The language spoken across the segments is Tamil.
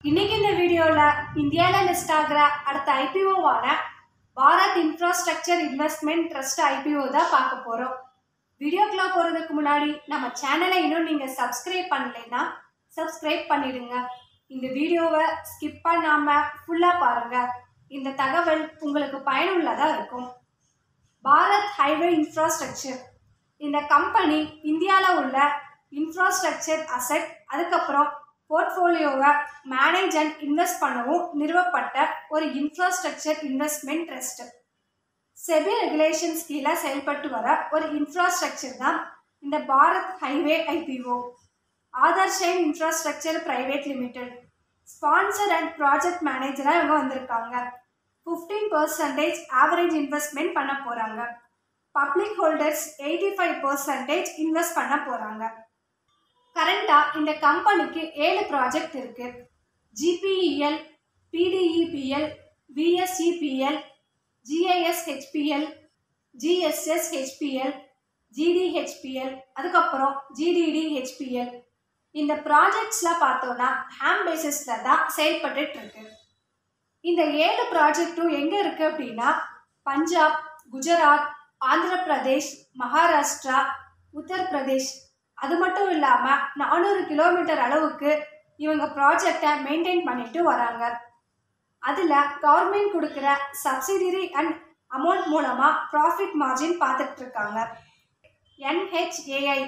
இன்னைக்கு இந்த வீடியோல இந்தியால லிஸ்ட் ஆகிற அடுத்த ஐபிஓவான Bharat infrastructure investment trust IPO தான் பார்க்க போறோம். வீடியோக்குள்ள போறதுக்கு முன்னாடி நம்ம சேனலை இன்னும் நீங்க சப்ஸ்கிரைப் பண்ணலைன்னா சப்ஸ்கிரைப் பண்ணிடுங்க. இந்த வீடியோவை ஸ்கிப் பண்ணாம ஃபுல்லா பாருங்க. இந்த தகவல் உங்களுக்கு பயனுள்ளதா இருக்கும். பாரத் ஹைவே இன்ஃப்ராஸ்ட்ரக்சர் இந்த கம்பெனி இந்தியாவில் உள்ள இன்ஃப்ராஸ்ட்ரக்சர் அசெட் அதுக்கப்புறம் போர்ட்ஃபோலியோவை மேனேஜ் அண்ட் இன்வெஸ்ட் பண்ணவும் நிறுவப்பட்ட ஒரு infrastructure investment trust. SEBI regulations கீழே செயல்பட்டு வர ஒரு இன்ஃப்ராஸ்ட்ரக்சர் தான் இந்த பாரத் ஹைவே ஐபிஓ. ஆதர்ஷைன் infrastructure private limited sponsor and project மேனேஜராக இவங்க வந்திருக்காங்க. 15% ஆவரேஜ் இன்வெஸ்ட்மெண்ட் பண்ண போகிறாங்க. பப்ளிக் ஹோல்டர்ஸ் 85% இன்வெஸ்ட் பண்ண போகிறாங்க. கரண்டாக இந்த கம்பெனிக்கு 7 ப்ராஜெக்ட் இருக்கு. ஜிபிஇஎல், பிடிஇபிஎல், விஎஸ்இபிஎல், ஜிஐஎஸ்ஹெச்பிஎல், ஜிஎஸ்எஸ்ஹெச்பிஎல், ஜிடிஹெச்பிஎல், அதுக்கப்புறம் ஜிடிடிஹெச்பிஎல். இந்த ப்ராஜெக்ட்ஸ்லாம் பார்த்தோன்னா ஹேம் பேசிஸில் தான் செயல்பட்டு இருக்கு. இந்த 7 ப்ராஜெக்டும் எங்கே இருக்குது அப்படின்னா பஞ்சாப், குஜராத், ஆந்திர பிரதேஷ், மகாராஷ்டிரா, உத்தரப்பிரதேஷ். அது மட்டும் இல்லாமல் 400 கிலோமீட்டர் அளவுக்கு இவங்க ப்ராஜெக்டை மெயின்டைன் பண்ணிட்டு வராங்க. அதில் கவர்மெண்ட் கொடுக்குற சப்சிடரி அண்ட் அமௌண்ட் மூலமாக ப்ராஃபிட் மார்ஜின் பார்த்துட்டு இருக்காங்க. NHAI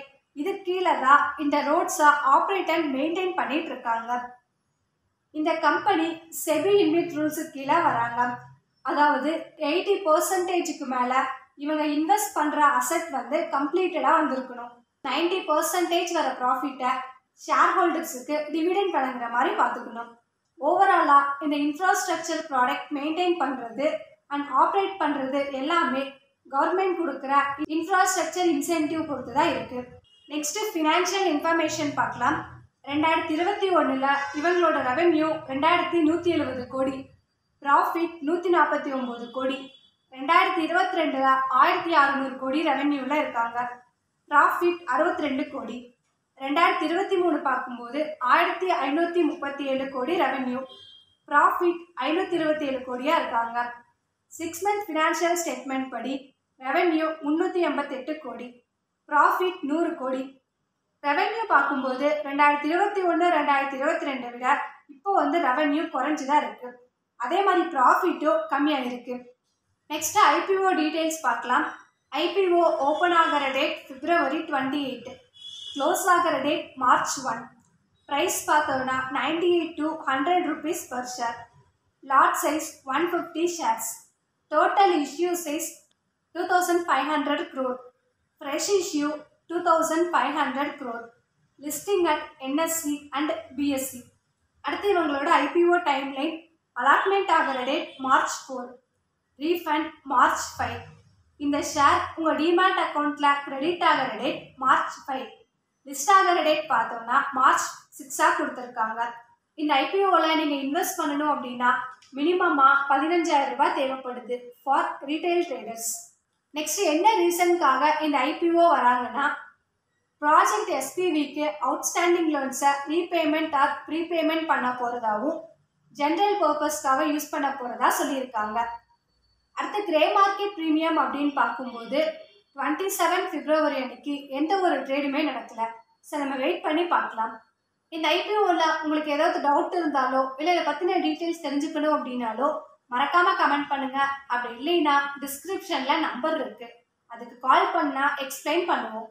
இது கீழே தான் இந்த ரோட்ஸை ஆப்ரேட் அண்ட் மெயின்டைன் பண்ணிட்டு இருக்காங்க. இந்த கம்பெனி செபி இன்விட் ரூல்ஸு கீழே வராங்க. அதாவது 80%க்கு மேலே இவங்க இன்வெஸ்ட் பண்ணுற அசெட் வந்து கம்ப்ளீட்டடாக வந்திருக்கணும். 90% வர ப்ராஃபிட்டை ஷேர் ஹோல்டர்ஸுக்கு டிவிடெண்ட் வழங்குற மாதிரி பார்த்துக்கணும். ஓவராலாக இந்த இன்ஃப்ராஸ்ட்ரக்சர் ப்ராடக்ட் மெயின்டைன் பண்ணுறது அண்ட் ஆப்ரேட் பண்ணுறது எல்லாமே கவர்மெண்ட் கொடுக்குற இன்ஃப்ராஸ்ட்ரக்சர் இன்சென்டிவ் பொறுத்து தான் இருக்குது. நெக்ஸ்ட்டு ஃபினான்ஷியல் இன்ஃபர்மேஷன் பார்க்கலாம். 2021 இவங்களோட ரெவென்யூ 2170 கோடி, ப்ராஃபிட் 149 கோடி. 2022 1600 கோடி ரெவென்யூவில் இருக்காங்க. ப்ராஃபிட் 62 கோடி. 2023 பார்க்கும்போது 1537 கோடி ரெவென்யூ, ப்ராஃபிட் 527 கோடியாக இருக்காங்க. 6 மந்த் ஃபினான்ஷியல் ஸ்டேட்மெண்ட் படி ரெவென்யூ 388 கோடி, ப்ராஃபிட் 100 கோடி. ரெவென்யூ பார்க்கும்போது 2021 2022 விட இப்போ வந்து ரெவென்யூ குறைஞ்சுதான் இருக்கு. அதே மாதிரி ப்ராஃபிட்டும் கம்மியாக இருக்கு. நெக்ஸ்ட் ஐபிஓ டீடைல்ஸ் பார்க்கலாம். ஐபிஓ ஓப்பன் ஆகிற டேட் February 28, க்ளோஸ் ஆகிற டேட் March 1. ப்ரைஸ் பார்த்தோன்னா 98 to 100 rupees per share. Lot size 150 shares. Total issue size 2500 crore. Fresh issue 2500 crore. Listing at NSE and BSE. அடுத்து இவங்களோட ஐபிஓ டைம்லைன். அலாட்மெண்ட் ஆகிற டேட் March 4, ரீஃபண்ட் March 5. இந்த ஷேர் உங்கள் டிமேட் அக்கௌண்ட்டில் கிரெடிட் ஆகிற டேட் March 5. லிஸ்ட் ஆகிற டேட் பார்த்தோம்னா March 6 கொடுத்துருக்காங்க. இந்த ஐபிஓவில் நீங்கள் இன்வெஸ்ட் பண்ணணும் அப்படின்னா மினிமமாக 15,000 ரூபாய் தேவைப்படுது ஃபார் ரீட்டைல் ட்ரேடர்ஸ். நெக்ஸ்ட் என்ன ரீசனுக்காக இந்த ஐபிஓ வராங்கன்னா ப்ராஜெக்ட் SPVக்கு அவுட்ஸ்டாண்டிங் லோன்ஸை ரீபேமெண்ட் ஆர் ப்ரீபேமெண்ட் பண்ண போகிறதாவும் ஜென்ரல் பர்பஸ்க்காக யூஸ் பண்ண போகிறதா சொல்லியிருக்காங்க. அடுத்து கிரே மார்க்கெட் ப்ரீமியம் அப்படின்னு பார்க்கும்போது 27 February அன்னைக்கு எந்த ஒரு ட்ரேடுமே நடக்கலை. ஸோ நம்ம வெயிட் பண்ணி பார்க்கலாம். இந்த ஐபிஓவில் உங்களுக்கு ஏதாவது டவுட் இருந்தாலோ இல்லை இதை பற்றின டீட்டெயில்ஸ் தெரிஞ்சுக்கணும் அப்படின்னாலோ மறக்காமல் கமெண்ட் பண்ணுங்கள். அப்படி இல்லைன்னா டிஸ்கிரிப்ஷனில் நம்பர் இருக்குது, அதுக்கு கால் பண்ணால் எக்ஸ்பிளைன் பண்ணுவோம்.